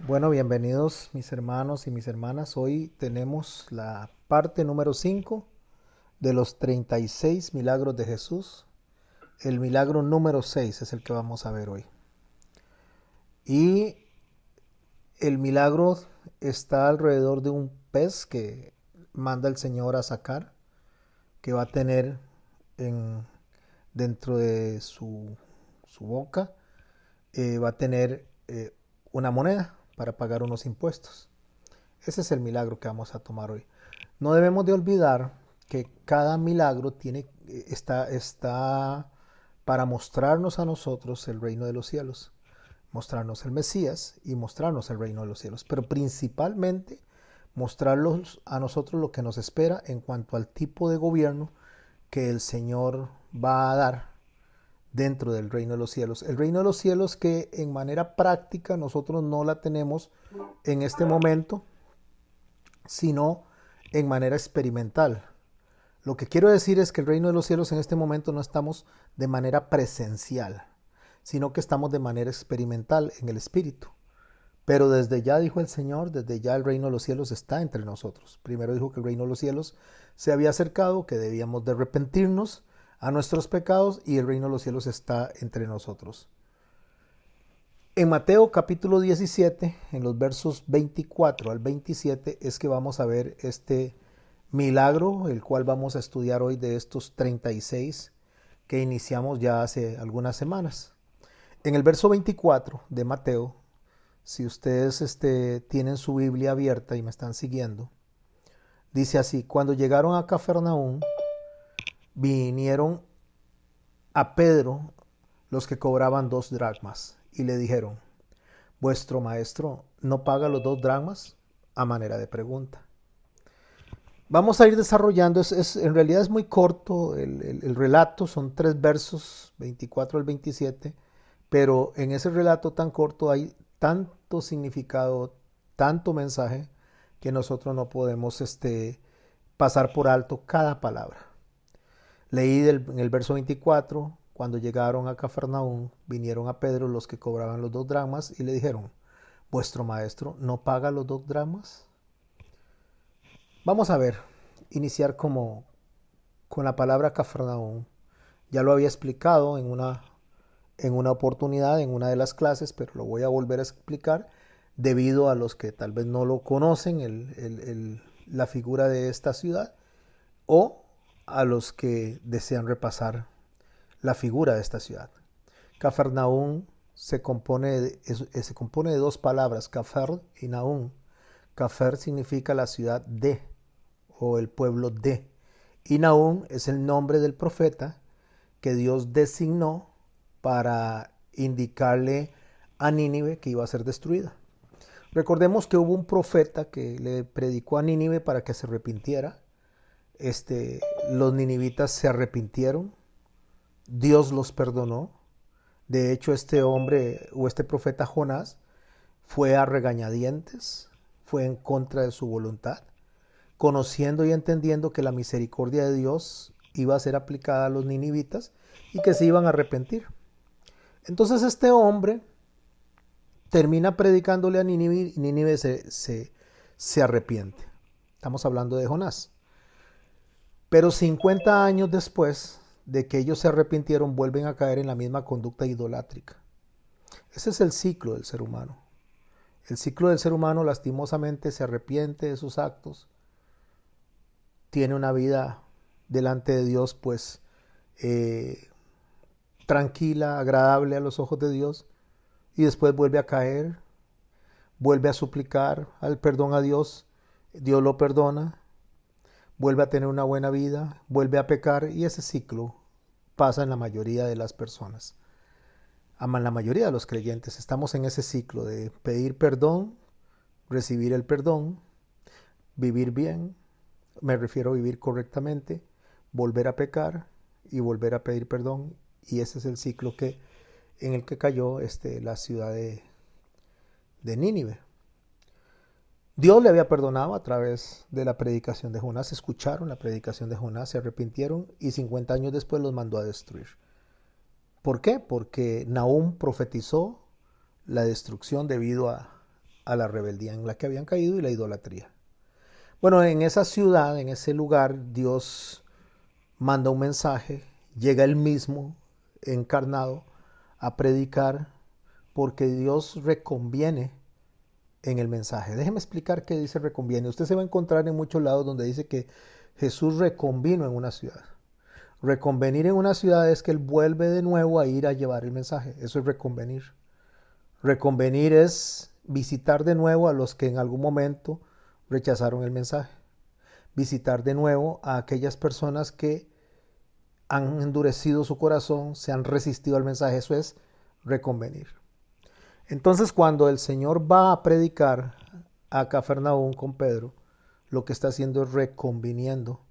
Bueno, bienvenidos mis hermanos y mis hermanas. Hoy tenemos la parte número 5 de los 36 milagros de Jesús. El milagro número 6 es el que vamos a ver hoy. Y el milagro está alrededor de un pez que manda el Señor a sacar, que va a tener en, dentro de su boca, va a tener una moneda para pagar unos impuestos. Ese es el milagro que vamos a tomar hoy. No debemos de olvidar que cada milagro está para mostrarnos a nosotros el reino de los cielos, mostrarnos el Mesías y mostrarnos el reino de los cielos, pero principalmente mostrarnos a nosotros lo que nos espera en cuanto al tipo de gobierno que el Señor va a dar dentro del reino de los cielos. El reino de los cielos que en manera práctica nosotros no la tenemos en este momento, sino en manera experimental. Lo que quiero decir es que el reino de los cielos en este momento no estamos de manera presencial, sino que estamos de manera experimental en el Espíritu. Pero desde ya, dijo el Señor, desde ya el reino de los cielos está entre nosotros. Primero dijo que el reino de los cielos se había acercado, que debíamos de arrepentirnos a nuestros pecados y el reino de los cielos está entre nosotros. En Mateo capítulo 17, en los versos 24 al 27, es que vamos a ver este milagro, el cual vamos a estudiar hoy de estos 36 que iniciamos ya hace algunas semanas. En el verso 24 de Mateo, si ustedes tienen su Biblia abierta y me están siguiendo, dice así: cuando llegaron a Cafarnaúm, vinieron a Pedro los que cobraban 2 dracmas y le dijeron: ¿vuestro maestro no paga los 2 dracmas? A manera de pregunta. Vamos a ir desarrollando, en realidad es muy corto el relato, son 3 versos, 24 al 27, pero en ese relato tan corto hay tanto significado, tanto mensaje, que nosotros no podemos pasar por alto cada palabra. Leí en el verso 24, cuando llegaron a Cafarnaúm, vinieron a Pedro los que cobraban los 2 dracmas y le dijeron: ¿vuestro maestro no paga los 2 dracmas? Vamos a ver, iniciar con la palabra Cafarnaúm. Ya lo había explicado en una oportunidad, en una de las clases, pero lo voy a volver a explicar debido a los que tal vez no lo conocen, la figura de esta ciudad, o a los que desean repasar la figura de esta ciudad. Cafarnaúm se compone de 2 palabras, Cafar y Naúm. Cafar significa la ciudad de, o el pueblo de, y Naúm es el nombre del profeta que Dios designó para indicarle a Nínive que iba a ser destruida. Recordemos que hubo un profeta que le predicó a Nínive para que se arrepintiera. Los ninivitas se arrepintieron, Dios los perdonó. De hecho, este hombre o este profeta Jonás fue a regañadientes, fue en contra de su voluntad, conociendo y entendiendo que la misericordia de Dios iba a ser aplicada a los ninivitas y que se iban a arrepentir. Entonces este hombre termina predicándole a Nínive y Nínive se arrepiente. Estamos hablando de Jonás. Pero 50 años después de que ellos se arrepintieron, vuelven a caer en la misma conducta idolátrica. Ese es el ciclo del ser humano. El ciclo del ser humano lastimosamente se arrepiente de sus actos, tiene una vida delante de Dios pues tranquila, agradable a los ojos de Dios, y después vuelve a caer, vuelve a suplicar al perdón a Dios, Dios lo perdona, vuelve a tener una buena vida, vuelve a pecar, y ese ciclo pasa en la mayoría de las personas. En la mayoría de los creyentes estamos en ese ciclo de pedir perdón, recibir el perdón, vivir bien, me refiero a vivir correctamente, volver a pecar y volver a pedir perdón, y ese es el ciclo en el que cayó la ciudad de Nínive. Dios le había perdonado a través de la predicación de Jonás. Escucharon la predicación de Jonás, se arrepintieron y 50 años después los mandó a destruir. ¿Por qué? Porque Nahum profetizó la destrucción debido a a la rebeldía en la que habían caído y la idolatría. Bueno, en esa ciudad, en ese lugar, Dios manda un mensaje, llega él mismo encarnado a predicar porque Dios reconviene en el mensaje. Déjeme explicar qué dice reconviene. Usted se va a encontrar en muchos lados donde dice que Jesús reconvino en una ciudad. Reconvenir en una ciudad es que él vuelve de nuevo a ir a llevar el mensaje. Eso es reconvenir. Reconvenir es visitar de nuevo a los que en algún momento rechazaron el mensaje. Visitar de nuevo a aquellas personas que han endurecido su corazón, se han resistido al mensaje. Eso es reconvenir. Entonces, cuando el Señor va a predicar a Cafarnaúm con Pedro, lo que está haciendo es reconviniendo,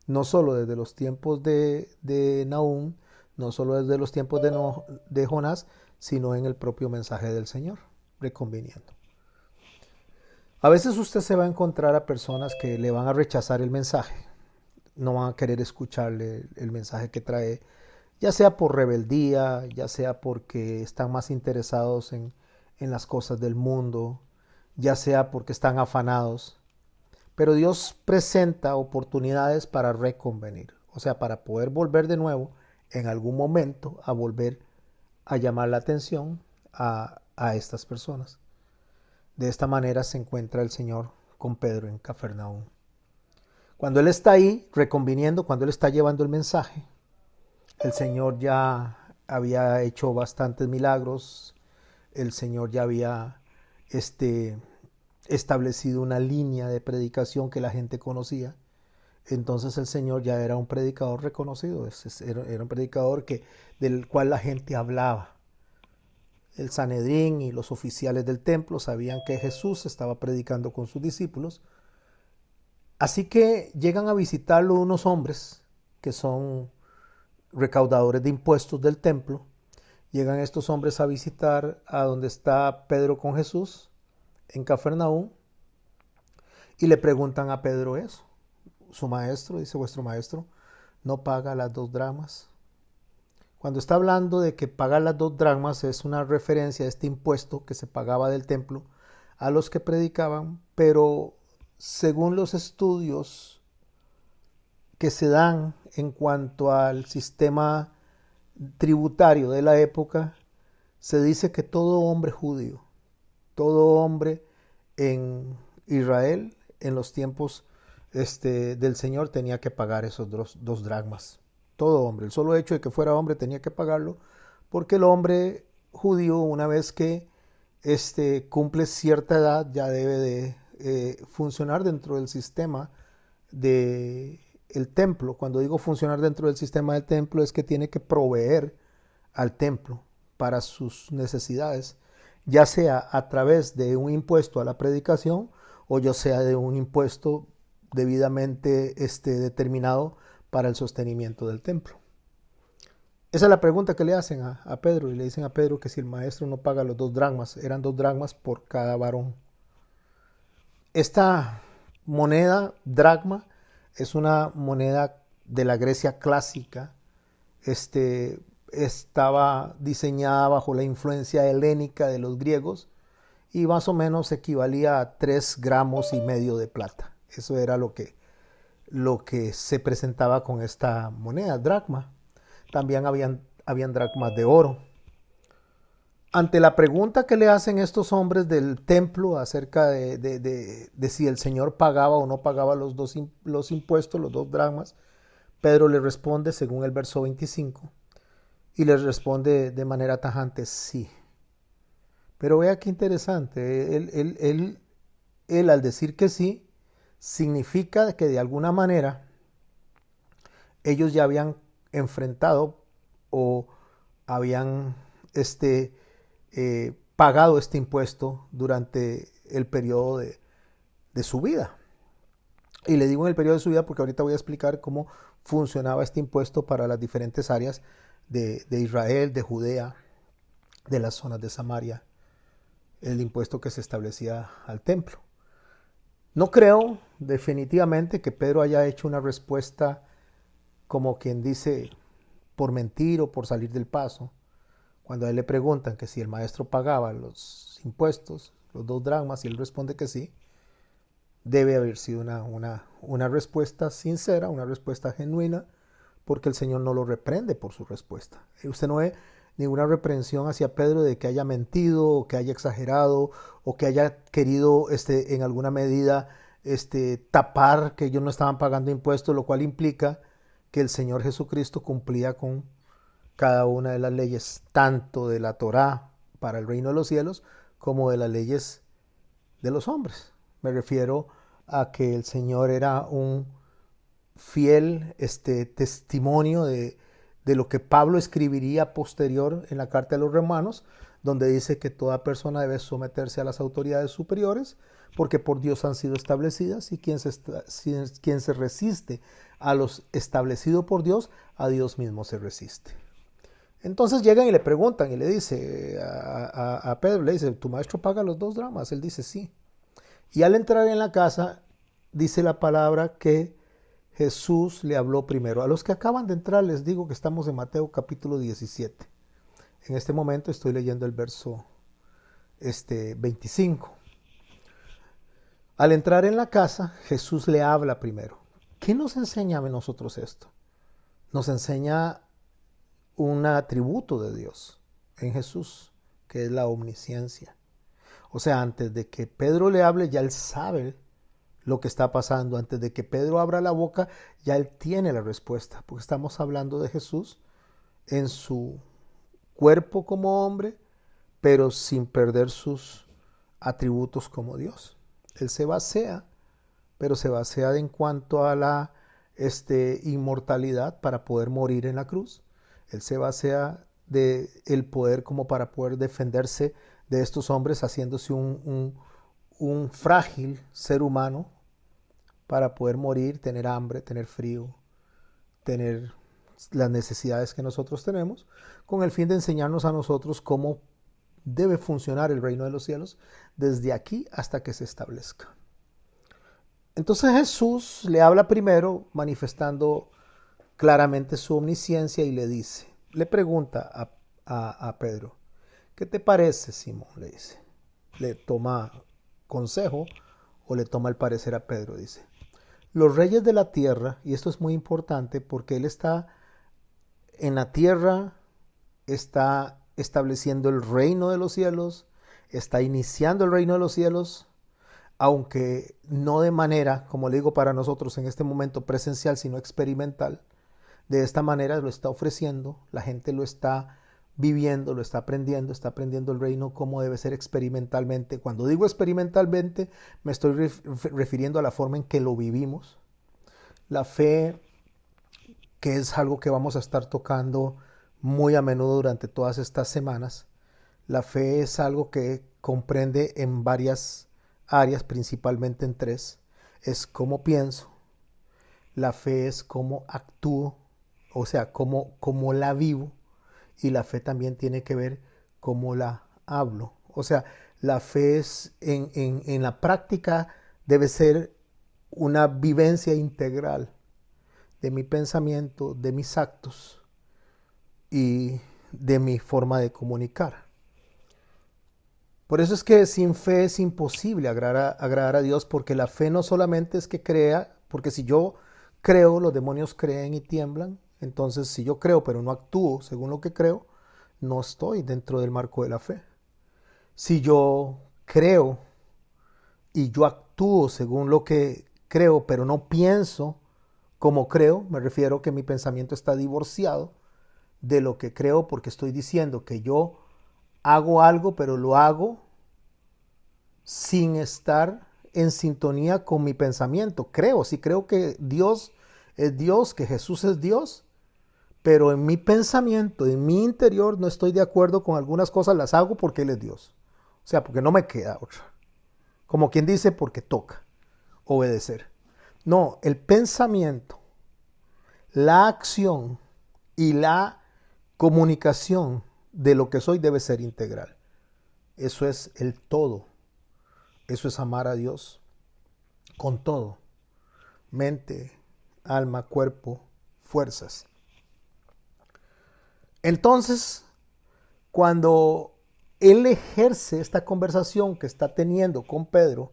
no solo desde los tiempos de Nahum, no solo desde los tiempos de Jonás, sino en el propio mensaje del Señor, reconviniendo. A veces usted se va a encontrar a personas que le van a rechazar el mensaje, no van a querer escucharle el mensaje que trae, ya sea por rebeldía, ya sea porque están más interesados en las cosas del mundo, ya sea porque están afanados. Pero Dios presenta oportunidades para reconvenir, o sea, para poder volver de nuevo en algún momento a volver a llamar la atención a estas personas. De esta manera se encuentra el Señor con Pedro en Cafarnaúm. Cuando Él está ahí reconviniendo, cuando Él está llevando el mensaje, el Señor ya había hecho bastantes milagros, el Señor ya había establecido una línea de predicación que la gente conocía. Entonces el Señor ya era un predicador reconocido, era un predicador del cual la gente hablaba. El Sanedrín y los oficiales del templo sabían que Jesús estaba predicando con sus discípulos. Así que llegan a visitarlo unos hombres que son recaudadores de impuestos del templo. Llegan estos hombres a visitar a donde está Pedro con Jesús, en Cafarnaúm, y le preguntan a Pedro eso. Su maestro, dice, vuestro maestro, no paga las 2 dracmas. Cuando está hablando de que pagar las 2 dracmas es una referencia a este impuesto que se pagaba del templo a los que predicaban, pero según los estudios que se dan en cuanto al sistema tributario de la época, se dice que todo hombre judío, todo hombre en Israel en los tiempos del Señor tenía que pagar esos 2 dracmas. Todo hombre, el solo hecho de que fuera hombre tenía que pagarlo, porque el hombre judío, una vez que cumple cierta edad, ya debe de funcionar dentro del sistema del templo. Cuando digo funcionar dentro del sistema del templo, es que tiene que proveer al templo para sus necesidades, ya sea a través de un impuesto a la predicación o ya sea de un impuesto debidamente determinado para el sostenimiento del templo. Esa es la pregunta que le hacen a Pedro, y le dicen a Pedro que si el maestro no paga los 2 dracmas, eran 2 dracmas por cada varón. Esta moneda, dracma, es una moneda de la Grecia clásica. Estaba diseñada bajo la influencia helénica de los griegos y más o menos equivalía a 3,5 gramos de plata. Eso era lo que se presentaba con esta moneda, dracma. También habían dracmas de oro. Ante la pregunta que le hacen estos hombres del templo acerca de si el Señor pagaba o no pagaba los impuestos, los 2 dracmas, Pedro le responde según el verso 25 y les responde de manera tajante, sí. Pero vea qué interesante, él al decir que sí, significa que de alguna manera ellos ya habían enfrentado o habían pagado este impuesto durante el periodo de su vida. Y le digo en el periodo de su vida porque ahorita voy a explicar cómo funcionaba este impuesto para las diferentes áreas de Israel, de Judea, de las zonas de Samaria, el impuesto que se establecía al templo. No creo definitivamente que Pedro haya hecho una respuesta como quien dice por mentir o por salir del paso. Cuando a él le preguntan que si el maestro pagaba los impuestos, los 2 dracmas, y él responde que sí, debe haber sido una respuesta sincera, una respuesta genuina, porque el Señor no lo reprende por su respuesta. Usted no ve ninguna reprensión hacia Pedro de que haya mentido, o que haya exagerado, o que haya querido en alguna medida tapar que ellos no estaban pagando impuestos, lo cual implica que el Señor Jesucristo cumplía con cada una de las leyes, tanto de la Torá para el reino de los cielos, como de las leyes de los hombres. Me refiero a que el Señor era un fiel testimonio de lo que Pablo escribiría posterior en la carta de los Romanos, donde dice que toda persona debe someterse a las autoridades superiores, porque por Dios han sido establecidas, y quien se resiste a los establecidos por Dios, a Dios mismo se resiste. Entonces llegan y le preguntan y le dice a Pedro, le dice, ¿tu maestro paga los 2 dracmas? Él dice sí. Y al entrar en la casa, dice la palabra que Jesús le habló primero. A los que acaban de entrar les digo que estamos en Mateo capítulo 17. En este momento estoy leyendo el verso 25. Al entrar en la casa, Jesús le habla primero. ¿Qué nos enseña a nosotros esto? Nos enseña un atributo de Dios en Jesús, que es la omnisciencia. O sea, antes de que Pedro le hable, ya él sabe lo que está pasando. Antes de que Pedro abra la boca, ya él tiene la respuesta, porque estamos hablando de Jesús en su cuerpo como hombre, pero sin perder sus atributos como Dios. Él se vacía, pero se vacía en cuanto a la inmortalidad para poder morir en la cruz. Él se vacía de el poder como para poder defenderse de estos hombres, haciéndose un frágil ser humano para poder morir, tener hambre, tener frío, tener las necesidades que nosotros tenemos, con el fin de enseñarnos a nosotros cómo debe funcionar el reino de los cielos desde aquí hasta que se establezca. Entonces Jesús le habla primero manifestando claramente su omnisciencia y le dice, le pregunta a Pedro, ¿qué te parece, Simón? Le dice, le toma consejo o le toma el parecer a Pedro, dice, los reyes de la tierra, y esto es muy importante porque él está en la tierra, está estableciendo el reino de los cielos, está iniciando el reino de los cielos, aunque no de manera, como le digo para nosotros en este momento presencial, sino experimental. De esta manera lo está ofreciendo, la gente lo está viviendo, lo está aprendiendo el reino como debe ser experimentalmente. Cuando digo experimentalmente, me estoy refiriendo a la forma en que lo vivimos. La fe, que es algo que vamos a estar tocando muy a menudo durante todas estas semanas. La fe es algo que comprende en varias áreas, principalmente en 3. Es cómo pienso, la fe es cómo actúo, o sea, cómo la vivo, y la fe también tiene que ver cómo la hablo. O sea, la fe es en la práctica debe ser una vivencia integral de mi pensamiento, de mis actos y de mi forma de comunicar. Por eso es que sin fe es imposible agradar a Dios, porque la fe no solamente es que crea, porque si yo creo, los demonios creen y tiemblan. Entonces, si yo creo pero no actúo según lo que creo, no estoy dentro del marco de la fe. Si yo creo y yo actúo según lo que creo, pero no pienso como creo, me refiero que mi pensamiento está divorciado de lo que creo, porque estoy diciendo que yo hago algo, pero lo hago sin estar en sintonía con mi pensamiento. Sí creo que Dios es Dios, que Jesús es Dios, pero en mi pensamiento, en mi interior, no estoy de acuerdo con algunas cosas, las hago porque Él es Dios. O sea, porque no me queda otra. Como quien dice, porque toca obedecer. No, el pensamiento, la acción y la comunicación de lo que soy debe ser integral. Eso es el todo. Eso es amar a Dios con todo. Mente, alma, cuerpo, fuerzas. Entonces, cuando él ejerce esta conversación que está teniendo con Pedro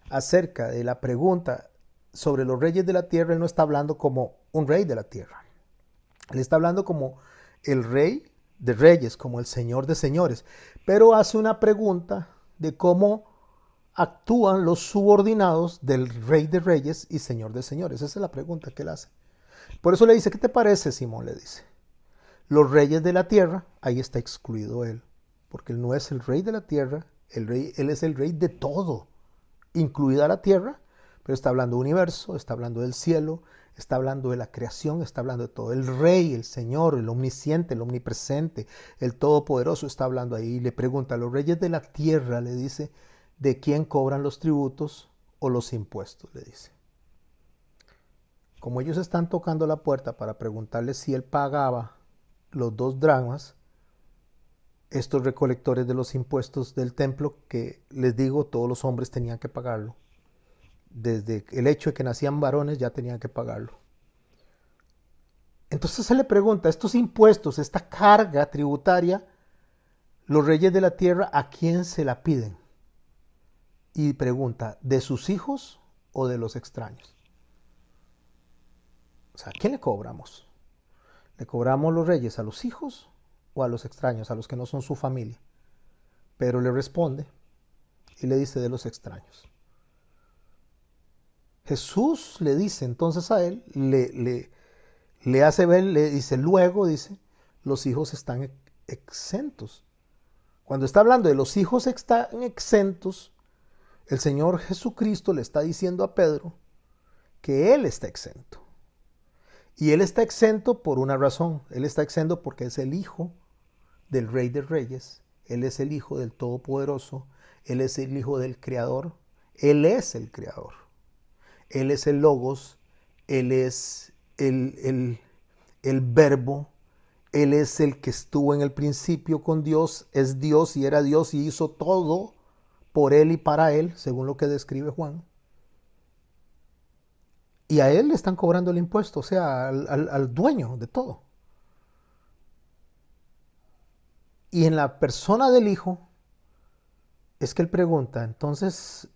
acerca de la pregunta sobre los reyes de la tierra. Él no está hablando como un rey de la tierra. Él está hablando como el rey de reyes, como el señor de señores. Pero hace una pregunta de cómo actúan los subordinados del rey de reyes y señor de señores. Esa es la pregunta que él hace. Por eso le dice, ¿qué te parece, Simón? Le dice. Los reyes de la tierra, ahí está excluido él. Porque él no es el rey de la tierra, él es el rey de todo, incluida la tierra, pero está hablando del universo, está hablando del cielo, está hablando de la creación, está hablando de todo. El rey, el señor, el omnisciente, el omnipresente, el todopoderoso está hablando ahí. Y le pregunta a los reyes de la tierra, le dice, ¿de quién cobran los tributos o los impuestos? Le dice. Como ellos están tocando la puerta para preguntarle si él pagaba los 2 dracmas, estos recolectores de los impuestos del templo, que les digo, todos los hombres tenían que pagarlo. Desde el hecho de que nacían varones ya tenían que pagarlo. Entonces se le pregunta, estos impuestos, esta carga tributaria, los reyes de la tierra, ¿a quién se la piden? Y pregunta, ¿de sus hijos o de los extraños? O sea, ¿a quién le cobramos? ¿Le cobramos los reyes a los hijos o a los extraños, a los que no son su familia? Pero le responde y le dice de los extraños. Jesús le dice entonces a él, le hace ver, le dice, luego dice, los hijos están exentos. Cuando está hablando de los hijos están exentos, el Señor Jesucristo le está diciendo a Pedro que Él está exento. Y Él está exento por una razón. Él está exento porque es el Hijo del Rey de Reyes. Él es el Hijo del Todopoderoso. Él es el Hijo del Creador. Él es el Creador. Él es el Logos. Él es el Verbo. Él es el que estuvo en el principio con Dios. Es Dios y era Dios y hizo todo por Él y para Él, según lo que describe Juan. Y a Él le están cobrando el impuesto, o sea, al dueño de todo. Y en la persona del Hijo, es que Él pregunta, entonces,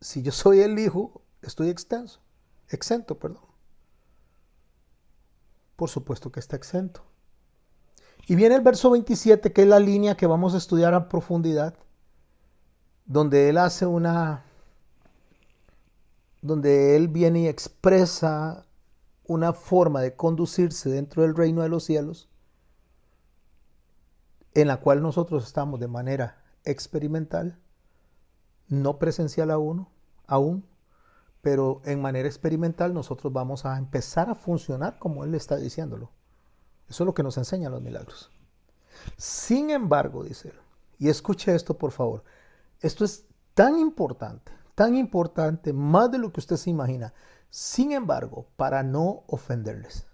si yo soy el Hijo, estoy exento, perdón. Por supuesto que está exento. Y viene el verso 27, que es la línea que vamos a estudiar a profundidad, donde él viene y expresa una forma de conducirse dentro del reino de los cielos, en la cual nosotros estamos de manera experimental, no presencial aún, pero en manera experimental nosotros vamos a empezar a funcionar como Él está diciéndolo. Eso es lo que nos enseñan los milagros. Sin embargo, dice él, y escuche esto por favor, esto es tan importante, más de lo que usted se imagina. Sin embargo, para no ofenderles.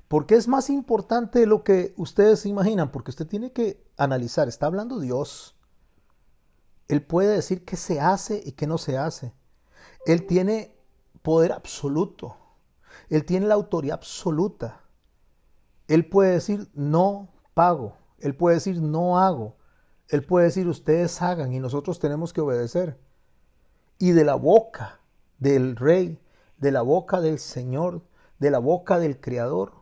Porque es más importante de lo que ustedes se imaginan, porque usted tiene que analizar, está hablando Dios. Él puede decir qué se hace y qué no se hace. Él tiene poder absoluto. Él tiene la autoridad absoluta. Él puede decir no pago. Él puede decir no hago. Él puede decir ustedes hagan y nosotros tenemos que obedecer. Y de la boca del Rey, de la boca del Señor, de la boca del Creador,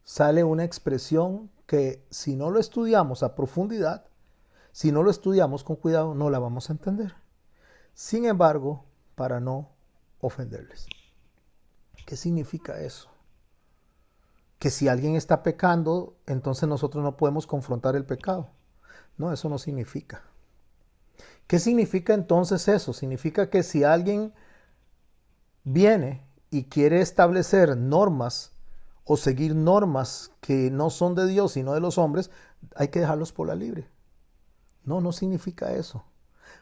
sale una expresión que si no lo estudiamos a profundidad, si no lo estudiamos con cuidado, no la vamos a entender. Sin embargo, para no ofenderles. ¿Qué significa eso? Que si alguien está pecando, entonces nosotros no podemos confrontar el pecado. No, eso no significa. ¿Qué significa entonces eso? Significa que si alguien viene y quiere establecer normas o seguir normas que no son de Dios sino de los hombres, hay que dejarlos por la libre. No, no significa eso.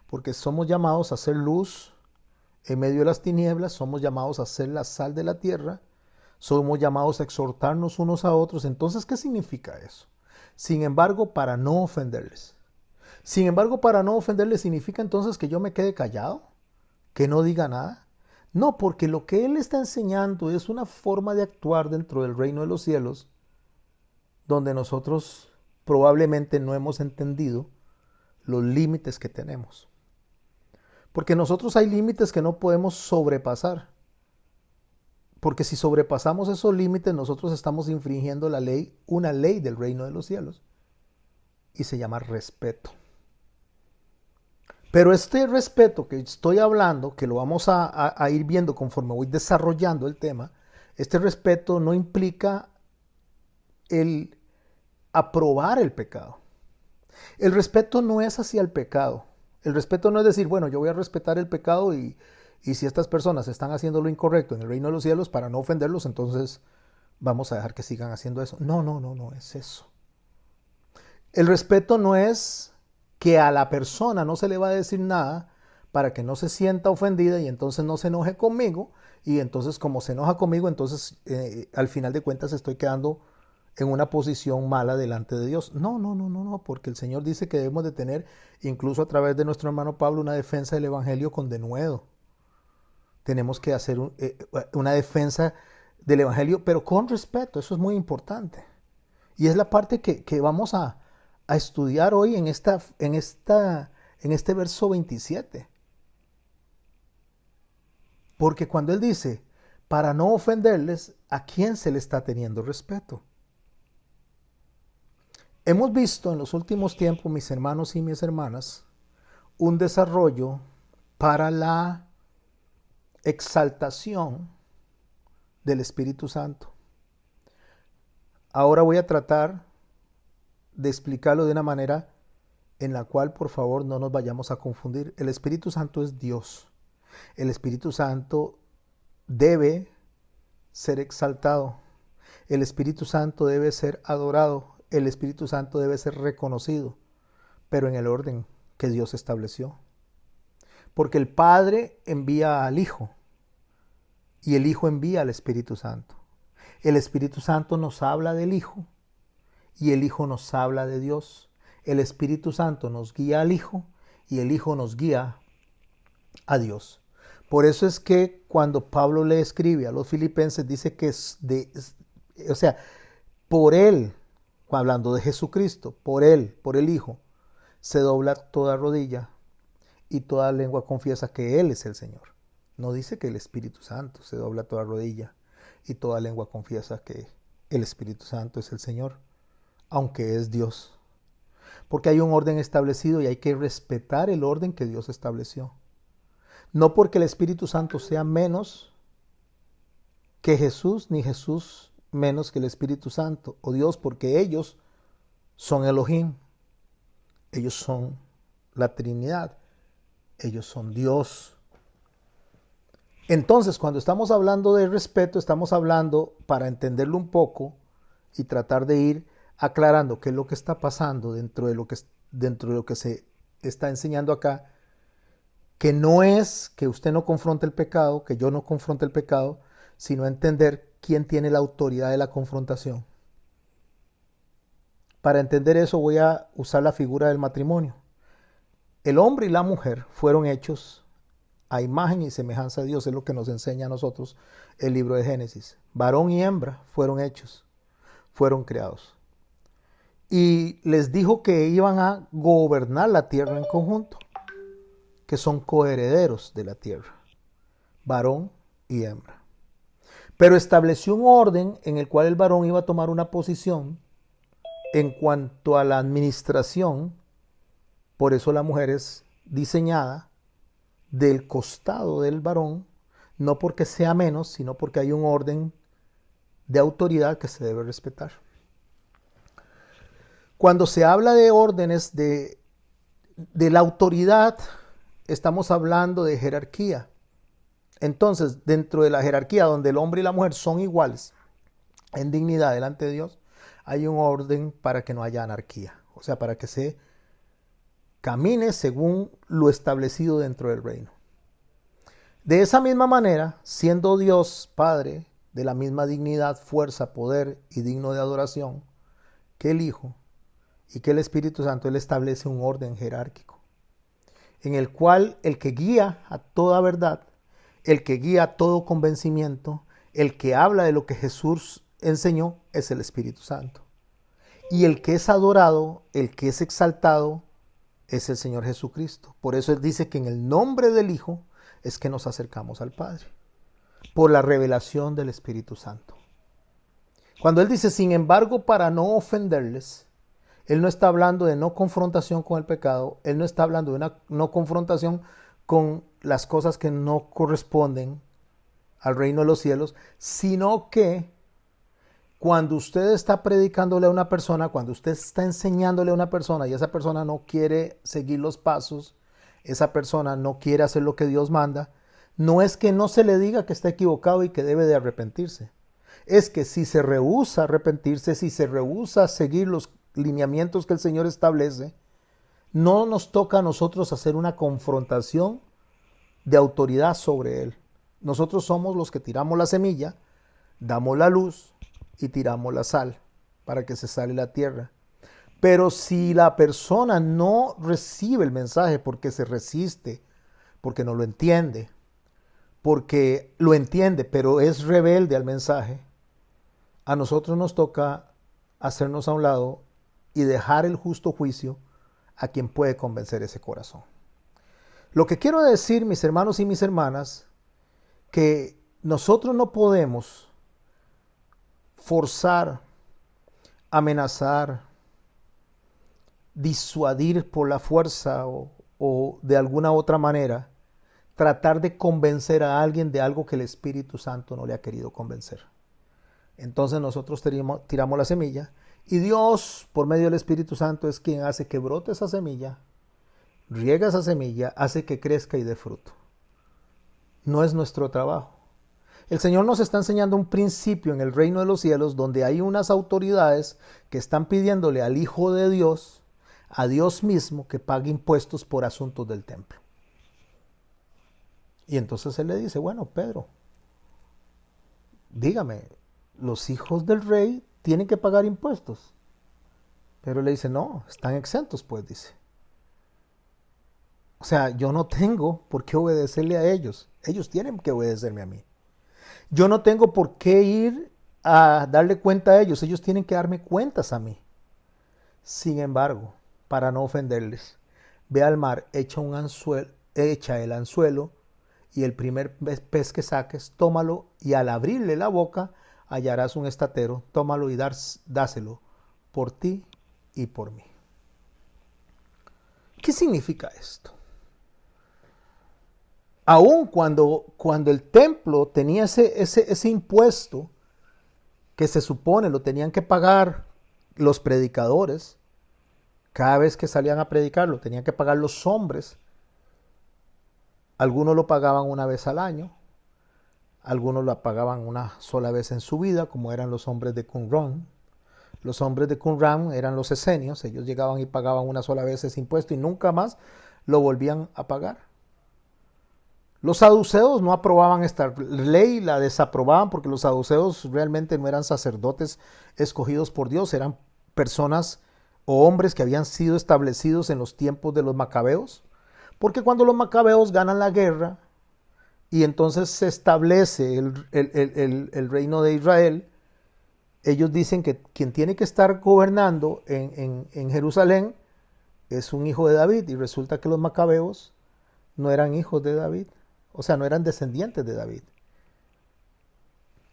Porque somos llamados a ser luz en medio de las tinieblas, somos llamados a ser la sal de la tierra, somos llamados a exhortarnos unos a otros. Entonces, ¿qué significa eso? Sin embargo, para no ofenderles. Sin embargo, para no ofenderles significa entonces que yo me quede callado, que no diga nada. No, porque lo que Él está enseñando es una forma de actuar dentro del reino de los cielos, donde nosotros probablemente no hemos entendido los límites que tenemos. Porque nosotros hay límites que no podemos sobrepasar. Porque si sobrepasamos esos límites, nosotros estamos infringiendo la ley, una ley del reino de los cielos. Y se llama respeto. Pero este respeto que estoy hablando, que lo vamos a ir viendo conforme voy desarrollando el tema, este respeto no implica el aprobar el pecado. El respeto no es hacia el pecado. El respeto no es decir, bueno, yo voy a respetar el pecado y si estas personas están haciendo lo incorrecto en el reino de los cielos, para no ofenderlos, entonces vamos a dejar que sigan haciendo eso. No es eso. El respeto no es que a la persona no se le va a decir nada para que no se sienta ofendida y entonces no se enoje conmigo, y entonces como se enoja conmigo, entonces al final de cuentas estoy quedando en una posición mala delante de Dios. No, porque el Señor dice que debemos de tener, incluso a través de nuestro hermano Pablo, una defensa del Evangelio con denuedo. Tenemos que hacer una defensa del Evangelio, pero con respeto. Eso es muy importante. Y es la parte que vamos a estudiar hoy en este verso 27. Porque cuando él dice, para no ofenderles, ¿a quién se le está teniendo respeto? Hemos visto en los últimos tiempos, mis hermanos y mis hermanas, un desarrollo para la exaltación del Espíritu Santo. Ahora voy a tratar de explicarlo de una manera en la cual, por favor, no nos vayamos a confundir. El Espíritu Santo es Dios. El Espíritu Santo debe ser exaltado. El Espíritu Santo debe ser adorado. El Espíritu Santo debe ser reconocido, pero en el orden que Dios estableció. Porque el Padre envía al Hijo y el Hijo envía al Espíritu Santo. El Espíritu Santo nos habla del Hijo y el Hijo nos habla de Dios. El Espíritu Santo nos guía al Hijo y el Hijo nos guía a Dios. Por eso es que cuando Pablo le escribe a los filipenses, dice que por Él, hablando de Jesucristo, por Él, por el Hijo, se dobla toda rodilla y toda lengua confiesa que Él es el Señor. No dice que el Espíritu Santo se dobla toda rodilla y toda lengua confiesa que el Espíritu Santo es el Señor, aunque es Dios. Porque hay un orden establecido y hay que respetar el orden que Dios estableció. No porque el Espíritu Santo sea menos que Jesús, ni Jesús menos que el Espíritu Santo o Dios, porque ellos son Elohim, ellos son la Trinidad, ellos son Dios. Entonces, cuando estamos hablando de respeto, estamos hablando, para entenderlo un poco y tratar de ir aclarando qué es lo que está pasando dentro de lo que se está enseñando acá, que no es que usted no confronte el pecado, que yo no confronte el pecado, sino entender quién tiene la autoridad de la confrontación. Para entender eso voy a usar la figura del matrimonio. El hombre y la mujer fueron hechos a imagen y semejanza de Dios, es lo que nos enseña a nosotros el libro de Génesis. Varón y hembra fueron hechos, fueron creados. Y les dijo que iban a gobernar la tierra en conjunto, que son coherederos de la tierra, varón y hembra. Pero estableció un orden en el cual el varón iba a tomar una posición en cuanto a la administración. Por eso la mujer es diseñada del costado del varón, no porque sea menos, sino porque hay un orden de autoridad que se debe respetar. Cuando se habla de órdenes de la autoridad, estamos hablando de jerarquía. Entonces, dentro de la jerarquía donde el hombre y la mujer son iguales en dignidad delante de Dios, hay un orden para que no haya anarquía, o sea, para que se camine según lo establecido dentro del reino. De esa misma manera, siendo Dios Padre de la misma dignidad, fuerza, poder y digno de adoración que el Hijo y que el Espíritu Santo, Él establece un orden jerárquico en el cual el que guía a toda verdad, el que guía a todo convencimiento, el que habla de lo que Jesús enseñó es el Espíritu Santo. Y el que es adorado, el que es exaltado, es el Señor Jesucristo. Por eso Él dice que en el nombre del Hijo es que nos acercamos al Padre, por la revelación del Espíritu Santo. Cuando Él dice, sin embargo, para no ofenderles, Él no está hablando de no confrontación con el pecado, Él no está hablando de una no confrontación con las cosas que no corresponden al reino de los cielos, sino que cuando usted está predicándole a una persona, cuando usted está enseñándole a una persona y esa persona no quiere seguir los pasos, esa persona no quiere hacer lo que Dios manda, no es que no se le diga que está equivocado y que debe de arrepentirse. Es que si se rehúsa a arrepentirse, si se rehúsa a seguir los lineamientos que el Señor establece, no nos toca a nosotros hacer una confrontación de autoridad sobre Él. Nosotros somos los que tiramos la semilla, damos la luz y tiramos la sal para que se sale la tierra. Pero si la persona no recibe el mensaje porque se resiste, porque no lo entiende, porque lo entiende pero es rebelde al mensaje, a nosotros nos toca hacernos a un lado y dejar el justo juicio a quien puede convencer ese corazón. Lo que quiero decir, mis hermanos y mis hermanas, que nosotros no podemos forzar, amenazar, disuadir por la fuerza o de alguna otra manera, tratar de convencer a alguien de algo que el Espíritu Santo no le ha querido convencer. Entonces nosotros tiramos la semilla y Dios, por medio del Espíritu Santo, es quien hace que brote esa semilla, riega esa semilla, hace que crezca y dé fruto. No es nuestro trabajo. El Señor nos está enseñando un principio en el reino de los cielos donde hay unas autoridades que están pidiéndole al Hijo de Dios, a Dios mismo, que pague impuestos por asuntos del templo. Y entonces Él le dice, bueno, Pedro, dígame, los hijos del rey tienen que pagar impuestos. Pero le dice, no, están exentos, pues, dice. O sea, yo no tengo por qué obedecerle a ellos. Ellos tienen que obedecerme a mí. Yo no tengo por qué ir a darle cuenta a ellos. Ellos tienen que darme cuentas a mí. Sin embargo, para no ofenderles, ve al mar, echa el anzuelo y el primer pez que saques, tómalo y al abrirle la boca hallarás un estatero. Tómalo y dáselo por ti y por mí. ¿Qué significa esto? Aún cuando el templo tenía ese impuesto que se supone lo tenían que pagar los predicadores, cada vez que salían a predicar lo tenían que pagar los hombres. Algunos lo pagaban una vez al año, algunos lo pagaban una sola vez en su vida, como eran los hombres de Qumran. Los hombres de Qumran eran los esenios, ellos llegaban y pagaban una sola vez ese impuesto y nunca más lo volvían a pagar. Los saduceos no aprobaban esta ley, la desaprobaban porque los saduceos realmente no eran sacerdotes escogidos por Dios, eran personas o hombres que habían sido establecidos en los tiempos de los macabeos, porque cuando los macabeos ganan la guerra y entonces se establece el reino de Israel, ellos dicen que quien tiene que estar gobernando en Jerusalén es un hijo de David, y resulta que los macabeos no eran hijos de David. O sea, no eran descendientes de David.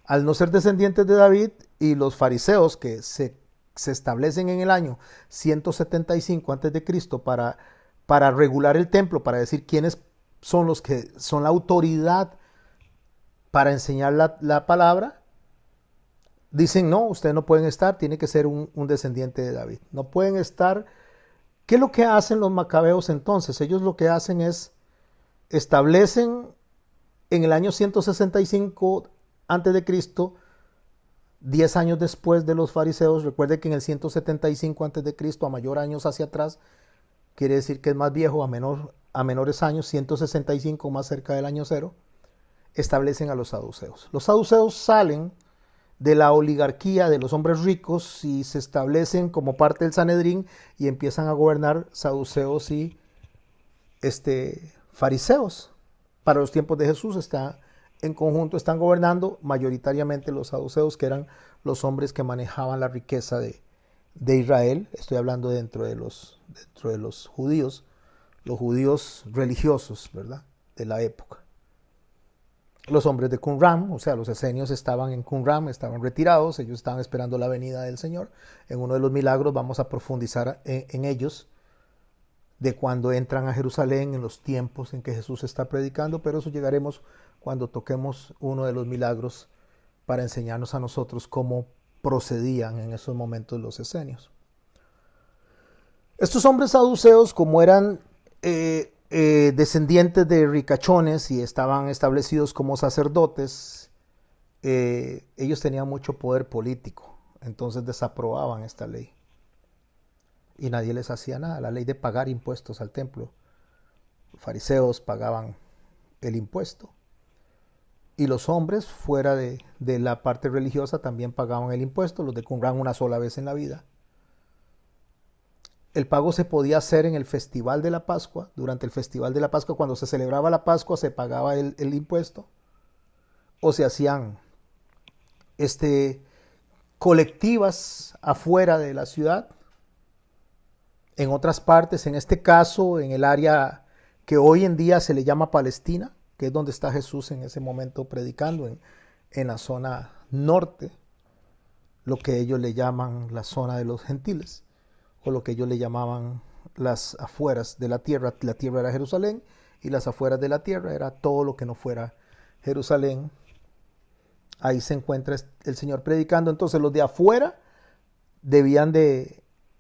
Al no ser descendientes de David, y los fariseos que se establecen en el año 175 a.C. para regular el templo, para decir quiénes son los que son la autoridad para enseñar la palabra, dicen, no, ustedes no pueden estar, tiene que ser un descendiente de David. No pueden estar. ¿Qué es lo que hacen los macabeos entonces? Ellos lo que hacen es establecen en el año 165 a.C., 10 años después de los fariseos. Recuerde que en el 175 a.C., a mayor años hacia atrás, quiere decir que es más viejo, a menores años, 165 más cerca del año cero, establecen a los saduceos. Los saduceos salen de la oligarquía de los hombres ricos y se establecen como parte del Sanedrín y empiezan a gobernar saduceos y fariseos. Para los tiempos de Jesús en conjunto están gobernando mayoritariamente los saduceos, que eran los hombres que manejaban la riqueza de Israel. Estoy hablando dentro de los judíos, los judíos religiosos, ¿verdad?, de la época. Los hombres de Qumran, o sea, los esenios estaban en Qumran, estaban retirados, ellos estaban esperando la venida del Señor. En uno de los milagros vamos a profundizar en ellos, de cuando entran a Jerusalén, en los tiempos en que Jesús está predicando, pero eso llegaremos cuando toquemos uno de los milagros para enseñarnos a nosotros cómo procedían en esos momentos los esenios. Estos hombres saduceos, como eran descendientes de ricachones y estaban establecidos como sacerdotes, ellos tenían mucho poder político, entonces desaprobaban esta ley. Y nadie les hacía nada, la ley de pagar impuestos al templo. Los fariseos pagaban el impuesto. Y los hombres fuera de la parte religiosa también pagaban el impuesto, los de Qumran una sola vez en la vida. El pago se podía hacer en el festival de la Pascua. Durante el festival de la Pascua, cuando se celebraba la Pascua, se pagaba el impuesto. O se hacían colectivas afuera de la ciudad. En otras partes, en este caso, en el área que hoy en día se le llama Palestina, que es donde está Jesús en ese momento predicando, en la zona norte, lo que ellos le llaman la zona de los gentiles, o lo que ellos le llamaban las afueras de la tierra. La tierra era Jerusalén y las afueras de la tierra era todo lo que no fuera Jerusalén. Ahí se encuentra el Señor predicando. Entonces los de afuera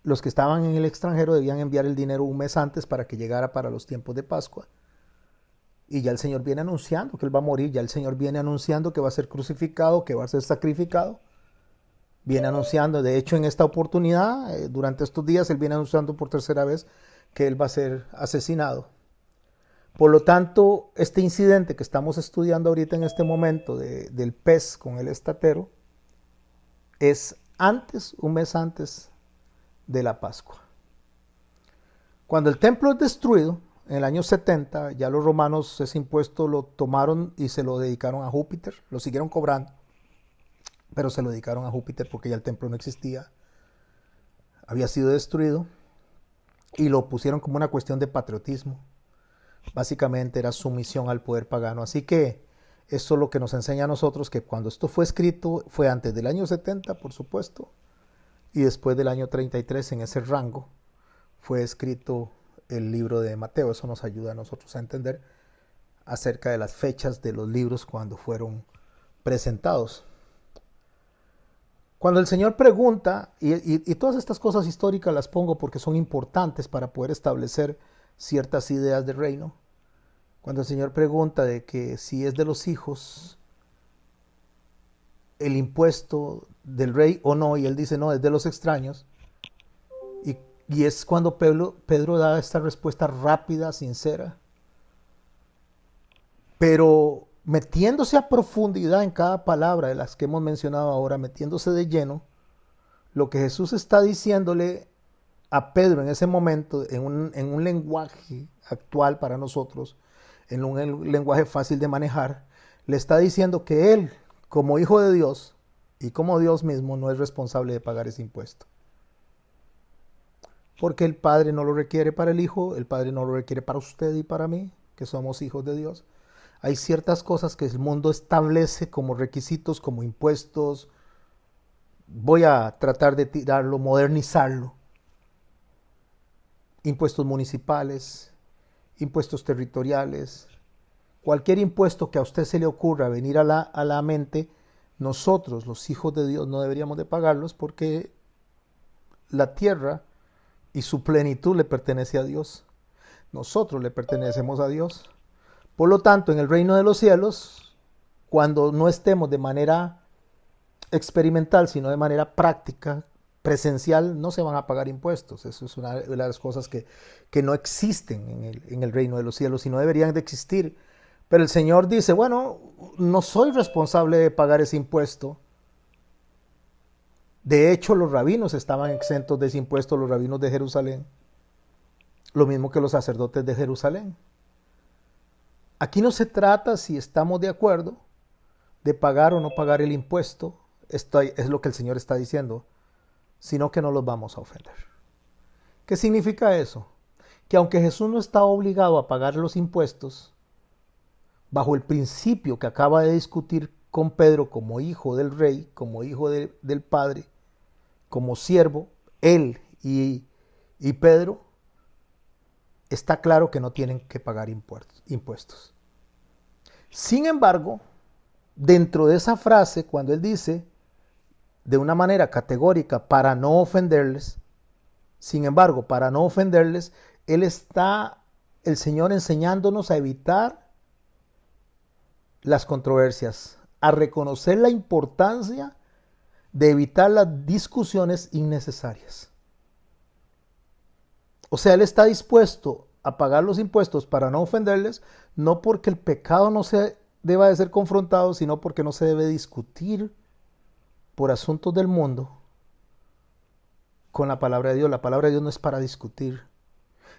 los que estaban en el extranjero debían enviar el dinero un mes antes para que llegara para los tiempos de Pascua. Y ya el Señor viene anunciando que Él va a morir, ya el Señor viene anunciando que va a ser crucificado, que va a ser sacrificado. Viene anunciando, de hecho en esta oportunidad, durante estos días, Él viene anunciando por tercera vez que Él va a ser asesinado. Por lo tanto, este incidente que estamos estudiando ahorita en este momento del pez con el estatero es un mes antes de la Pascua. Cuando el templo es destruido, en el año 70, ya los romanos ese impuesto lo tomaron y se lo dedicaron a Júpiter, lo siguieron cobrando, pero se lo dedicaron a Júpiter porque ya el templo no existía, había sido destruido, y lo pusieron como una cuestión de patriotismo. Básicamente era sumisión al poder pagano. Así que eso es lo que nos enseña a nosotros, que cuando esto fue escrito, fue antes del año 70, por supuesto, y después del año 33, en ese rango, fue escrito el libro de Mateo. Eso nos ayuda a nosotros a entender acerca de las fechas de los libros cuando fueron presentados. Cuando el Señor pregunta, y todas estas cosas históricas las pongo porque son importantes para poder establecer ciertas ideas de reino. Cuando el Señor pregunta de que si es de los hijos el impuesto del rey o no, y Él dice no, es de los extraños, y es cuando Pedro da esta respuesta rápida, sincera, pero metiéndose a profundidad en cada palabra de las que hemos mencionado ahora, metiéndose de lleno, lo que Jesús está diciéndole a Pedro en ese momento, en un lenguaje actual para nosotros, en un lenguaje fácil de manejar, le está diciendo que él, como hijo de Dios y como Dios mismo, no es responsable de pagar ese impuesto. Porque el Padre no lo requiere para el Hijo, el Padre no lo requiere para usted y para mí, que somos hijos de Dios. Hay ciertas cosas que el mundo establece como requisitos, como impuestos. Voy a tratar de tirarlo, modernizarlo. Impuestos municipales, impuestos territoriales, cualquier impuesto que a usted se le ocurra venir a la mente, nosotros, los hijos de Dios, no deberíamos de pagarlos porque la tierra y su plenitud le pertenece a Dios. Nosotros le pertenecemos a Dios. Por lo tanto, en el reino de los cielos, cuando no estemos de manera experimental, sino de manera práctica, presencial, no se van a pagar impuestos. Eso es una de las cosas que no existen en el reino de los cielos y no deberían de existir. Pero el Señor dice, bueno, no soy responsable de pagar ese impuesto. De hecho, los rabinos estaban exentos de ese impuesto, los rabinos de Jerusalén. Lo mismo que los sacerdotes de Jerusalén. Aquí no se trata si estamos de acuerdo de pagar o no pagar el impuesto. Esto es lo que el Señor está diciendo, sino que no los vamos a ofender. ¿Qué significa eso? que aunque Jesús no estaba obligado a pagar los impuestos, bajo el principio que acaba de discutir con Pedro como hijo del rey, como hijo del Padre, como siervo, él y Pedro, está claro que no tienen que pagar impuestos. Sin embargo, dentro de esa frase, cuando él dice de una manera categórica para no ofenderles, sin embargo, para no ofenderles, el Señor enseñándonos a evitar las controversias, a reconocer la importancia de evitar las discusiones innecesarias. O sea, Él está dispuesto a pagar los impuestos para no ofenderles, no porque el pecado no se deba de ser confrontado, sino porque no se debe discutir por asuntos del mundo con la palabra de Dios. La palabra de Dios no es para discutir.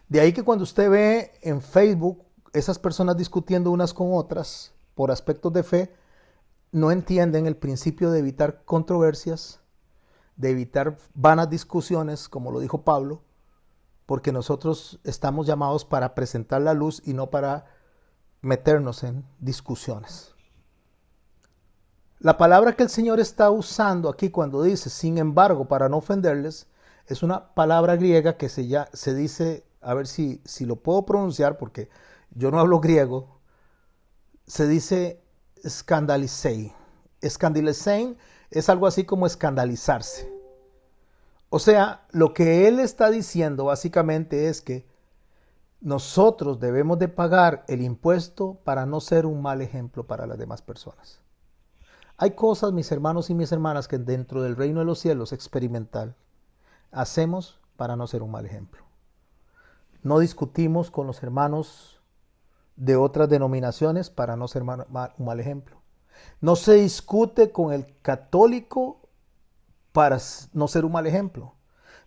De ahí que cuando usted ve en Facebook esas personas discutiendo unas con otras por aspectos de fe, no entienden el principio de evitar controversias, de evitar vanas discusiones, como lo dijo Pablo, porque nosotros estamos llamados para presentar la luz y no para meternos en discusiones. La palabra que el Señor está usando aquí cuando dice, sin embargo, para no ofenderles, es una palabra griega que se dice, a ver si lo puedo pronunciar porque yo no hablo griego, se dice scandalisei. Scandalisei es algo así como escandalizarse. O sea, lo que él está diciendo básicamente es que nosotros debemos de pagar el impuesto para no ser un mal ejemplo para las demás personas. Hay cosas, mis hermanos y mis hermanas, que dentro del reino de los cielos experimental hacemos para no ser un mal ejemplo. No discutimos con los hermanos de otras denominaciones para no ser un mal ejemplo. No se discute con el católico para no ser un mal ejemplo.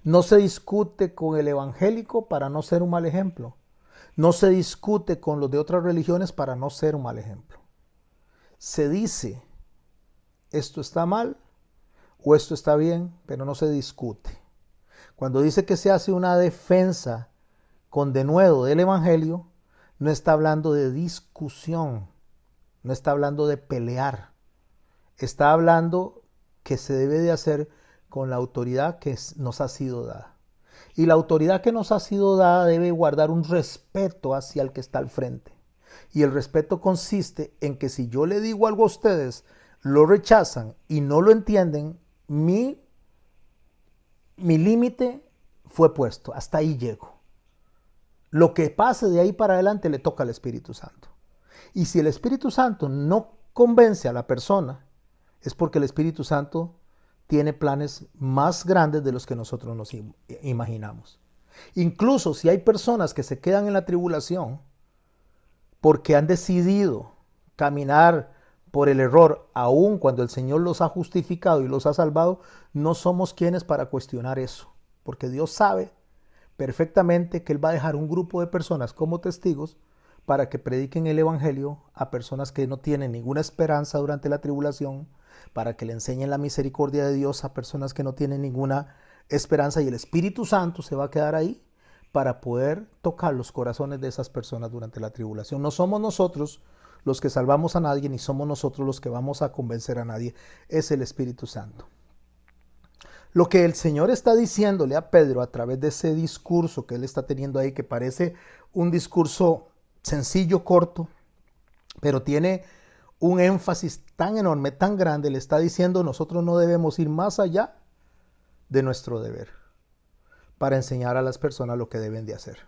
No se discute con el evangélico para no ser un mal ejemplo. No se discute con los de otras religiones para no ser un mal ejemplo. Se dice, esto está mal o esto está bien, pero no se discute. Cuando dice que se hace una defensa con denuedo del evangelio, no está hablando de discusión, no está hablando de pelear, está hablando que se debe de hacer con la autoridad que nos ha sido dada. Y la autoridad que nos ha sido dada debe guardar un respeto hacia el que está al frente. Y el respeto consiste en que si yo le digo algo a ustedes, lo rechazan y no lo entienden, mi límite fue puesto, hasta ahí llego. Lo que pase de ahí para adelante le toca al Espíritu Santo. Y si el Espíritu Santo no convence a la persona, es porque el Espíritu Santo tiene planes más grandes de los que nosotros nos imaginamos. Incluso si hay personas que se quedan en la tribulación porque han decidido caminar por el error, aun cuando el Señor los ha justificado y los ha salvado, no somos quienes para cuestionar eso, porque Dios sabe perfectamente que Él va a dejar un grupo de personas como testigos para que prediquen el evangelio a personas que no tienen ninguna esperanza durante la tribulación, para que le enseñen la misericordia de Dios a personas que no tienen ninguna esperanza, y el Espíritu Santo se va a quedar ahí para poder tocar los corazones de esas personas durante la tribulación. No somos nosotros los que salvamos a nadie, ni somos nosotros los que vamos a convencer a nadie, es el Espíritu Santo. Lo que el Señor está diciéndole a Pedro a través de ese discurso que él está teniendo ahí, que parece un discurso sencillo, corto, pero tiene un énfasis tan enorme, tan grande, le está diciendo: nosotros no debemos ir más allá de nuestro deber para enseñar a las personas lo que deben de hacer.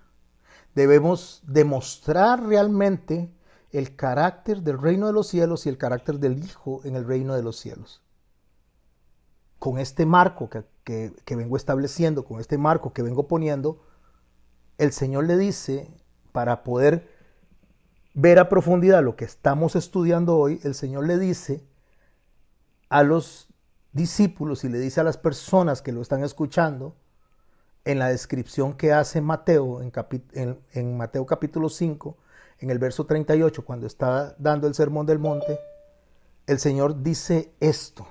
Debemos demostrar realmente el carácter del reino de los cielos y el carácter del Hijo en el reino de los cielos. Con este marco que vengo estableciendo, con este marco que vengo poniendo, el Señor le dice, para poder ver a profundidad lo que estamos estudiando hoy, el Señor le dice a los discípulos y le dice a las personas que lo están escuchando, en la descripción que hace Mateo, en Mateo capítulo 5, en el verso 38, cuando está dando el sermón del monte, el Señor dice esto: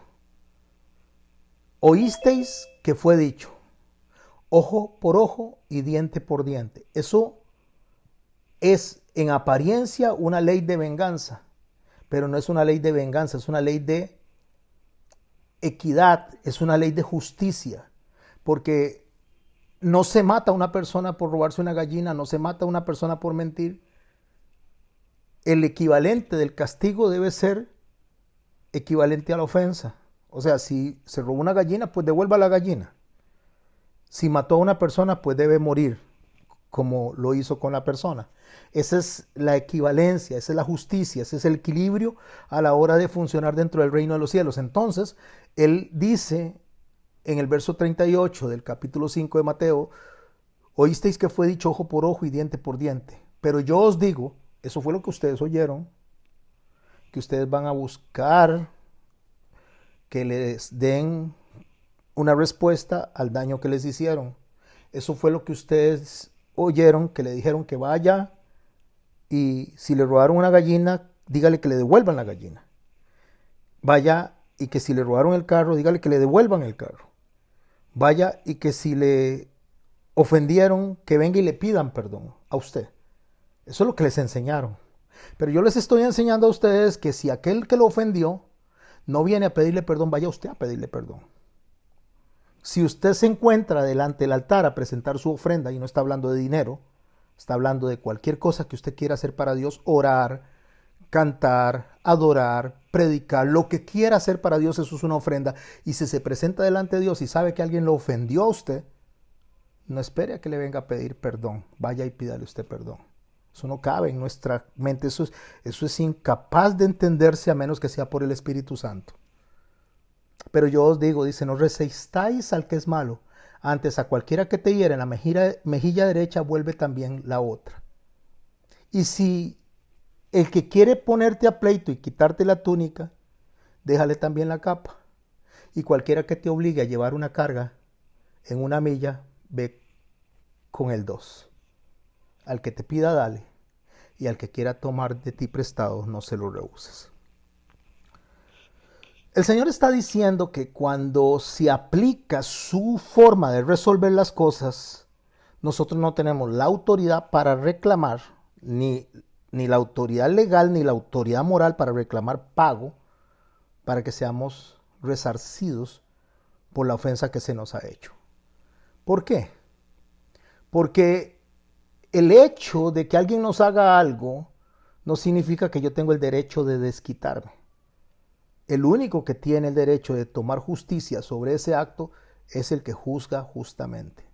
oísteis que fue dicho, ojo por ojo y diente por diente. Eso es en apariencia una ley de venganza, pero no es una ley de venganza, es una ley de equidad, es una ley de justicia, porque no se mata a una persona por robarse una gallina, no se mata a una persona por mentir. El equivalente del castigo debe ser equivalente a la ofensa. O sea, si se robó una gallina, pues devuelva la gallina. Si mató a una persona, pues debe morir, como lo hizo con la persona. Esa es la equivalencia, esa es la justicia, ese es el equilibrio a la hora de funcionar dentro del reino de los cielos. Entonces, él dice en el verso 38 del capítulo 5 de Mateo, oísteis que fue dicho ojo por ojo y diente por diente. Pero yo os digo, eso fue lo que ustedes oyeron, que ustedes van a buscar que les den una respuesta al daño que les hicieron. Eso fue lo que ustedes oyeron, que le dijeron que vaya y si le robaron una gallina, dígale que le devuelvan la gallina. Vaya y que si le robaron el carro, dígale que le devuelvan el carro. Vaya y que si le ofendieron, que venga y le pidan perdón a usted. Eso es lo que les enseñaron. Pero yo les estoy enseñando a ustedes que si aquel que lo ofendió no viene a pedirle perdón, vaya usted a pedirle perdón. Si usted se encuentra delante del altar a presentar su ofrenda, y no está hablando de dinero, está hablando de cualquier cosa que usted quiera hacer para Dios, orar, cantar, adorar, predicar, lo que quiera hacer para Dios, eso es una ofrenda. Y si se presenta delante de Dios y sabe que alguien lo ofendió a usted, no espere a que le venga a pedir perdón, vaya y pídale usted perdón. Eso no cabe en nuestra mente, eso es incapaz de entenderse a menos que sea por el Espíritu Santo. Pero yo os digo, dice, no resistáis al que es malo, antes a cualquiera que te hiere en la mejilla derecha, vuelve también la otra. Y si el que quiere ponerte a pleito y quitarte la túnica, déjale también la capa. Y cualquiera que te obligue a llevar una carga en una milla, ve con el 2. Al que te pida, dale, y al que quiera tomar de ti prestado, no se lo rehuses. El Señor está diciendo que cuando se aplica su forma de resolver las cosas, nosotros no tenemos la autoridad para reclamar, ni la autoridad legal, ni la autoridad moral para reclamar pago, para que seamos resarcidos por la ofensa que se nos ha hecho. ¿Por qué? Porque el hecho de que alguien nos haga algo no significa que yo tengo el derecho de desquitarme. El único que tiene el derecho de tomar justicia sobre ese acto es el que juzga justamente.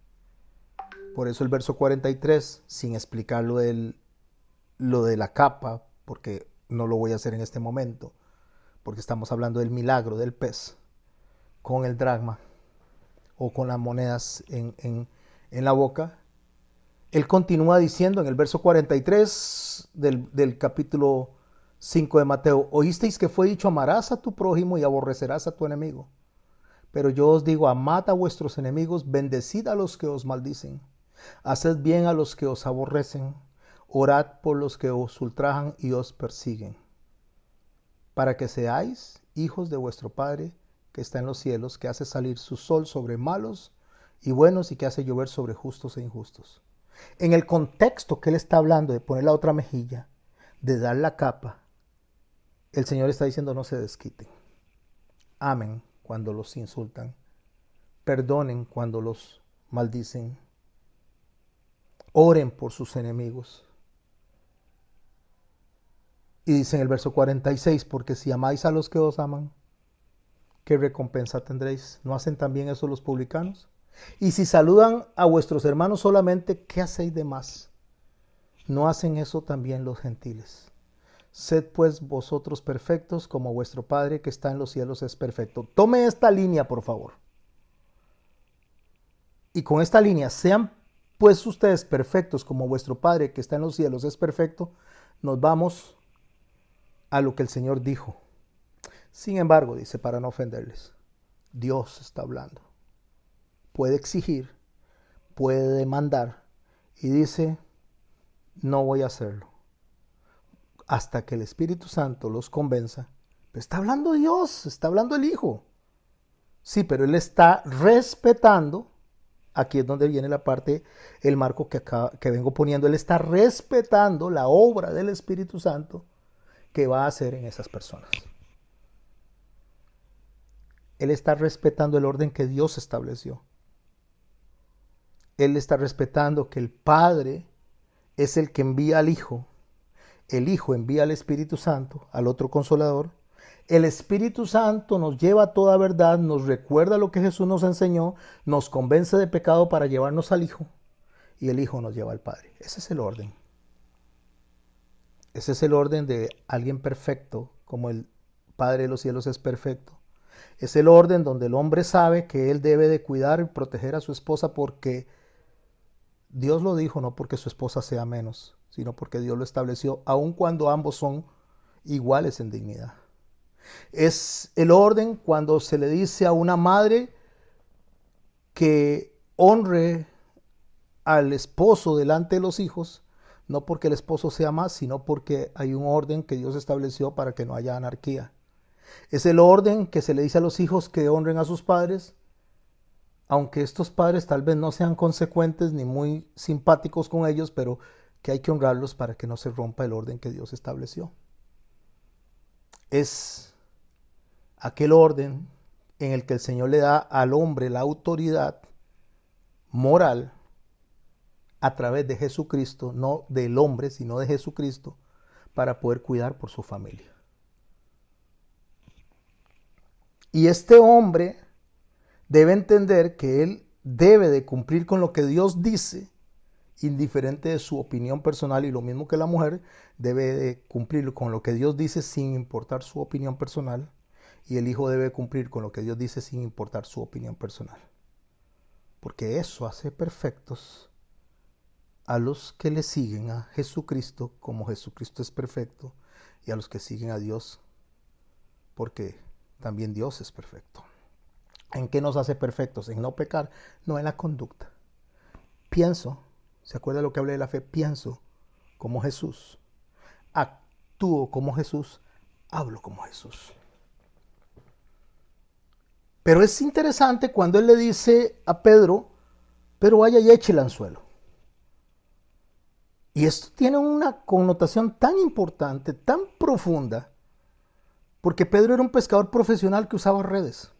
Por eso el verso 43, sin explicar lo de la capa, porque no lo voy a hacer en este momento, porque estamos hablando del milagro del pez con el dracma o con las monedas en la boca. Él continúa diciendo en el verso 43 del capítulo 5 de Mateo, oísteis que fue dicho, amarás a tu prójimo y aborrecerás a tu enemigo. Pero yo os digo, amad a vuestros enemigos, bendecid a los que os maldicen, haced bien a los que os aborrecen, orad por los que os ultrajan y os persiguen, para que seáis hijos de vuestro Padre que está en los cielos, que hace salir su sol sobre malos y buenos y que hace llover sobre justos e injustos. En el contexto que él está hablando de poner la otra mejilla, de dar la capa, el Señor está diciendo no se desquiten. Amen cuando los insultan. Perdonen cuando los maldicen. Oren por sus enemigos. Y dice en el verso 46, porque si amáis a los que os aman, ¿qué recompensa tendréis? ¿No hacen también eso los publicanos? Y si saludan a vuestros hermanos solamente, ¿qué hacéis de más? ¿No hacen eso también los gentiles? Sed pues vosotros perfectos como vuestro Padre que está en los cielos es perfecto. Tome esta línea, por favor. Y con esta línea, sean pues ustedes perfectos como vuestro Padre que está en los cielos es perfecto, nos vamos a lo que el Señor dijo. Sin embargo, dice, para no ofenderles, Dios está hablando. Puede exigir, puede demandar y dice, no voy a hacerlo hasta que el Espíritu Santo los convenza. Pero está hablando Dios, está hablando el Hijo. Sí, pero Él está respetando aquí es donde viene la parte, el marco que vengo poniendo. Él está respetando la obra del Espíritu Santo que va a hacer en esas personas. Él está respetando el orden que Dios estableció. Él está respetando que el Padre es el que envía al Hijo. El Hijo envía al Espíritu Santo, al otro Consolador. El Espíritu Santo nos lleva a toda verdad, nos recuerda lo que Jesús nos enseñó, nos convence de pecado para llevarnos al Hijo, y el Hijo nos lleva al Padre. Ese es el orden. Ese es el orden de alguien perfecto, como el Padre de los cielos es perfecto. Es el orden donde el hombre sabe que él debe de cuidar y proteger a su esposa porque Dios lo dijo, no porque su esposa sea menos, sino porque Dios lo estableció, aun cuando ambos son iguales en dignidad. Es el orden cuando se le dice a una madre que honre al esposo delante de los hijos, no porque el esposo sea más, sino porque hay un orden que Dios estableció para que no haya anarquía. Es el orden que se le dice a los hijos que honren a sus padres, aunque estos padres tal vez no sean consecuentes ni muy simpáticos con ellos, pero que hay que honrarlos para que no se rompa el orden que Dios estableció. Es aquel orden en el que el Señor le da al hombre la autoridad moral a través de Jesucristo, no del hombre, sino de Jesucristo, para poder cuidar por su familia. Y este hombre debe entender que él debe de cumplir con lo que Dios dice, indiferente de su opinión personal, y lo mismo que la mujer debe de cumplir con lo que Dios dice sin importar su opinión personal, y el hijo debe cumplir con lo que Dios dice sin importar su opinión personal. Porque eso hace perfectos a los que le siguen a Jesucristo, como Jesucristo es perfecto, y a los que siguen a Dios, porque también Dios es perfecto. ¿En qué nos hace perfectos? En no pecar, no en la conducta. Pienso, ¿se acuerda lo que hablé de la fe? Pienso como Jesús, actúo como Jesús, hablo como Jesús. Pero es interesante cuando él le dice a Pedro, pero vaya y eche el anzuelo. Y esto tiene una connotación tan importante, tan profunda, porque Pedro era un pescador profesional que usaba redes.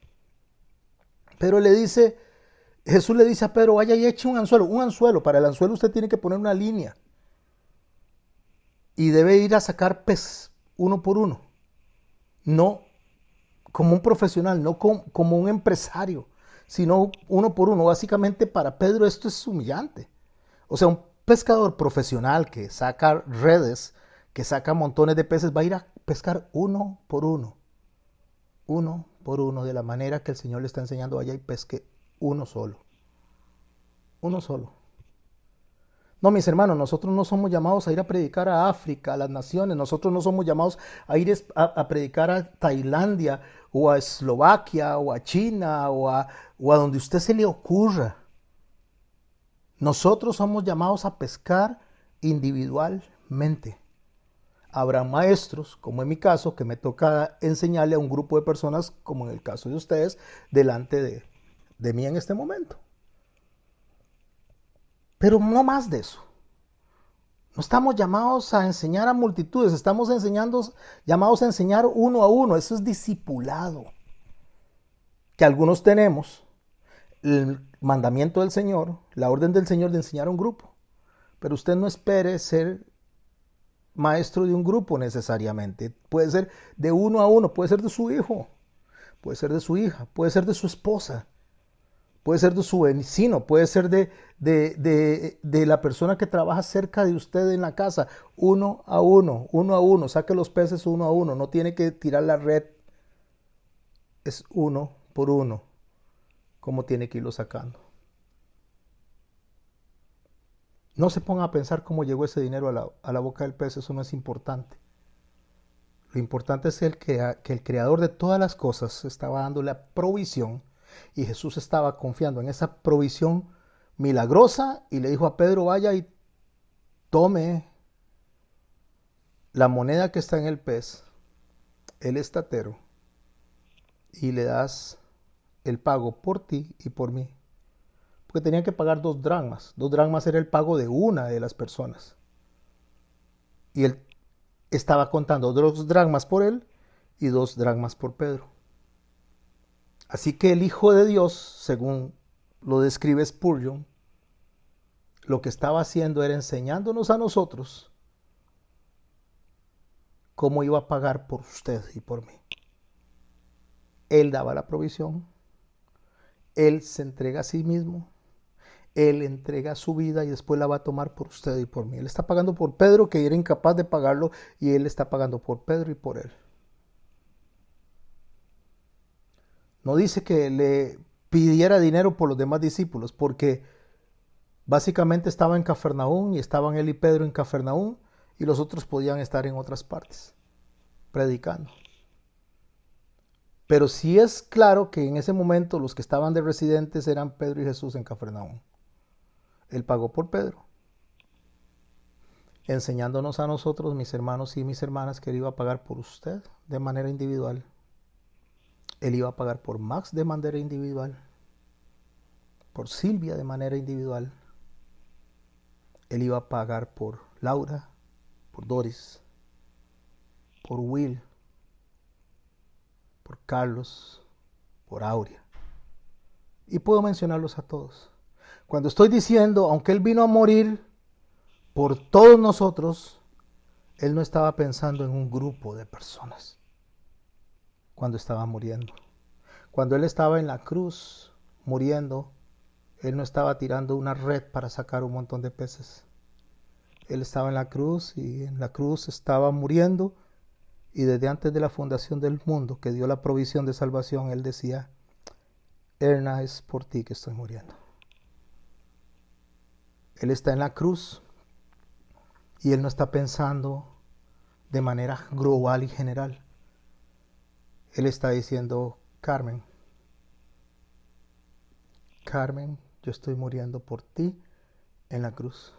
Pero Jesús le dice a Pedro, vaya y eche un anzuelo. Un anzuelo, para el anzuelo usted tiene que poner una línea. Y debe ir a sacar pez uno por uno. No como un profesional, no como un empresario, sino uno por uno. Básicamente para Pedro esto es humillante. O sea, un pescador profesional que saca redes, que saca montones de peces, va a ir a pescar uno por uno. Uno por uno, de la manera que el Señor le está enseñando, vaya y pesque uno solo. Uno solo. No, mis hermanos, nosotros no somos llamados a ir a predicar a África, a las naciones. Nosotros no somos llamados a ir a predicar a Tailandia o a Eslovaquia o a China o a donde usted se le ocurra. Nosotros somos llamados a pescar individualmente. Habrá maestros, como en mi caso, que me toca enseñarle a un grupo de personas, como en el caso de ustedes, delante de mí en este momento. Pero no más de eso. No estamos llamados a enseñar a multitudes, estamos llamados a enseñar uno a uno. Eso es discipulado. Que algunos tenemos el mandamiento del Señor, la orden del Señor de enseñar a un grupo. Pero usted no espere ser maestro de un grupo necesariamente. Puede ser de uno a uno, puede ser de su hijo, puede ser de su hija, puede ser de su esposa, puede ser de su vecino, puede ser de la persona que trabaja cerca de usted en la casa. Uno a uno, saque los peces uno a uno, no tiene que tirar la red, es uno por uno, como tiene que irlo sacando. No se ponga a pensar cómo llegó ese dinero a la boca del pez, eso no es importante. Lo importante es que el creador de todas las cosas estaba dando la provisión y Jesús estaba confiando en esa provisión milagrosa y le dijo a Pedro, vaya y tome la moneda que está en el pez, el estatero, y le das el pago por ti y por mí, porque tenían que pagar 2 dracmas. 2 dracmas era el pago de una de las personas. Y él estaba contando 2 dracmas por él y 2 dracmas por Pedro. Así que el Hijo de Dios, según lo describe Spurgeon, lo que estaba haciendo era enseñándonos a nosotros cómo iba a pagar por usted y por mí. Él daba la provisión, Él se entrega a sí mismo, Él entrega su vida y después la va a tomar por usted y por mí. Él está pagando por Pedro, que era incapaz de pagarlo, y Él está pagando por Pedro y por él. No dice que le pidiera dinero por los demás discípulos, porque básicamente estaba en Cafarnaúm y estaban él y Pedro en Cafarnaúm, y los otros podían estar en otras partes, predicando. Pero sí es claro que en ese momento los que estaban de residentes eran Pedro y Jesús en Cafarnaúm. Él pagó por Pedro, enseñándonos a nosotros, mis hermanos y mis hermanas, que Él iba a pagar por usted de manera individual. Él iba a pagar por Max de manera individual, por Silvia de manera individual. Él iba a pagar por Laura, por Doris, por Will, por Carlos, por Aurea. Y puedo mencionarlos a todos. Cuando estoy diciendo, aunque Él vino a morir por todos nosotros, Él no estaba pensando en un grupo de personas cuando estaba muriendo. Cuando Él estaba en la cruz muriendo, Él no estaba tirando una red para sacar un montón de peces. Él estaba en la cruz y en la cruz estaba muriendo, y desde antes de la fundación del mundo, que dio la provisión de salvación, Él decía: Erna, es por ti que estoy muriendo. Él está en la cruz y Él no está pensando de manera global y general. Él está diciendo: Carmen, yo estoy muriendo por ti en la cruz.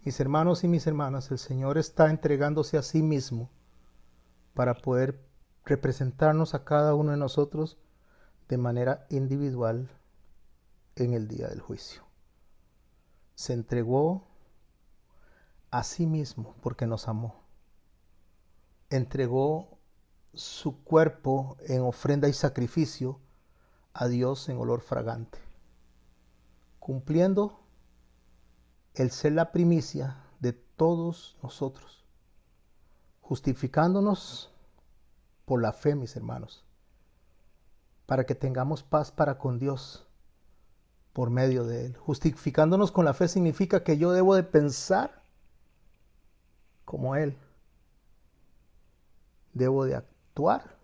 Mis hermanos y mis hermanas, el Señor está entregándose a sí mismo para poder representarnos a cada uno de nosotros de manera individual en el día del juicio. Se entregó a sí mismo porque nos amó. Entregó su cuerpo en ofrenda y sacrificio a Dios en olor fragante, cumpliendo el ser la primicia de todos nosotros, justificándonos por la fe, mis hermanos, para que tengamos paz para con Dios por medio de Él. Justificándonos con la fe significa que yo debo de pensar como Él, debo de actuar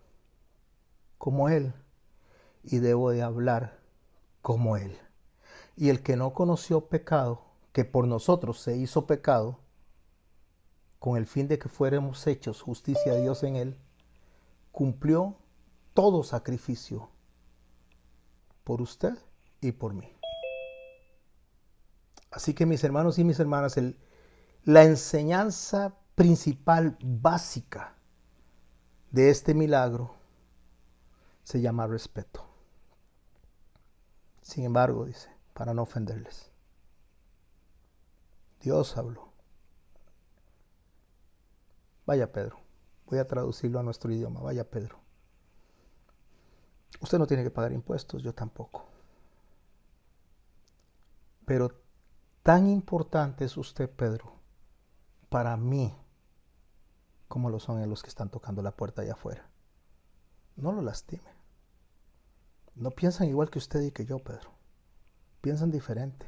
como Él y debo de hablar como Él. Y el que no conoció pecado, que por nosotros se hizo pecado, con el fin de que fuéramos hechos justicia a Dios en Él, cumplió todo sacrificio por usted y por mí. Así que, mis hermanos y mis hermanas, la enseñanza principal, básica de este milagro se llama respeto. Sin embargo, dice, para no ofenderles, Dios habló. Vaya Pedro, voy a traducirlo a nuestro idioma. Vaya Pedro, usted no tiene que pagar impuestos, yo tampoco. Pero tan importante es usted, Pedro, para mí, como lo son los que están tocando la puerta allá afuera. No lo lastime. No piensan igual que usted y que yo, Pedro. Piensan diferente.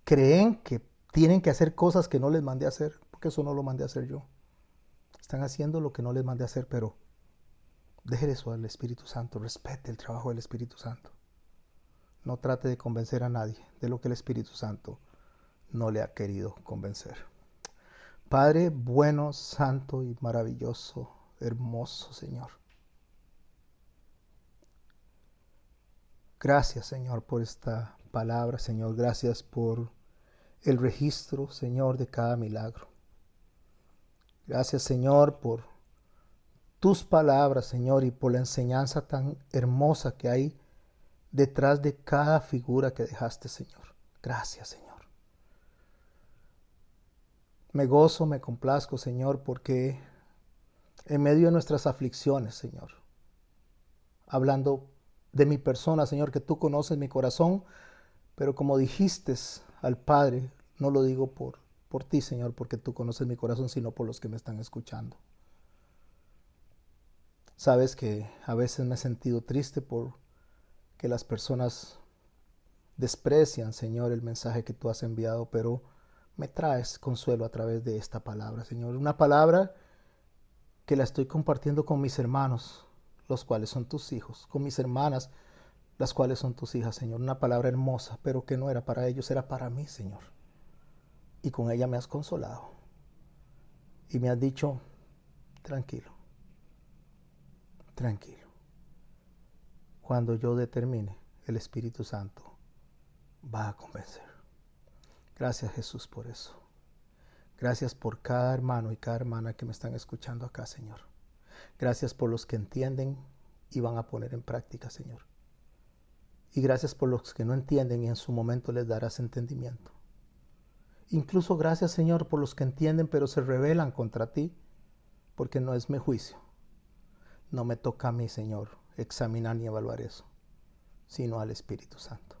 Creen que tienen que hacer cosas que no les mandé a hacer, porque eso no lo mandé a hacer yo. Están haciendo lo que no les mandé a hacer, pero deje eso al Espíritu Santo. Respete el trabajo del Espíritu Santo. No trate de convencer a nadie de lo que el Espíritu Santo no le ha querido convencer. Padre bueno, santo y maravilloso, hermoso Señor. Gracias, Señor, por esta palabra, Señor. Gracias por el registro, Señor, de cada milagro. Gracias, Señor, por tus palabras, Señor, y por la enseñanza tan hermosa que hay detrás de cada figura que dejaste, Señor. Gracias, Señor. Me gozo, me complazco, Señor, porque en medio de nuestras aflicciones, Señor, hablando de mi persona, Señor, que tú conoces mi corazón, pero como dijiste al Padre, no lo digo por ti, Señor, porque tú conoces mi corazón, sino por los que me están escuchando. Sabes que a veces me he sentido triste por que las personas desprecian, Señor, el mensaje que tú has enviado, pero me traes consuelo a través de esta palabra, Señor. Una palabra que la estoy compartiendo con mis hermanos, los cuales son tus hijos, con mis hermanas, las cuales son tus hijas, Señor. Una palabra hermosa, pero que no era para ellos, era para mí, Señor. Y con ella me has consolado. Y me has dicho, tranquilo, tranquilo. Cuando yo determine, el Espíritu Santo va a convencer. Gracias, Jesús, por eso. Gracias por cada hermano y cada hermana que me están escuchando acá, Señor. Gracias por los que entienden y van a poner en práctica, Señor. Y gracias por los que no entienden y en su momento les darás entendimiento. Incluso gracias, Señor, por los que entienden pero se rebelan contra ti, porque no es mi juicio. No me toca a mí, Señor, examinar ni evaluar eso, sino al Espíritu Santo.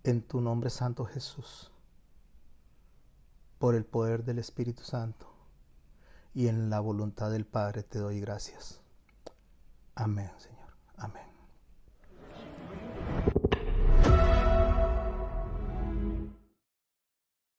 En tu nombre santo, Jesús, por el poder del Espíritu Santo y en la voluntad del Padre te doy gracias. Amén, Señor. Amén.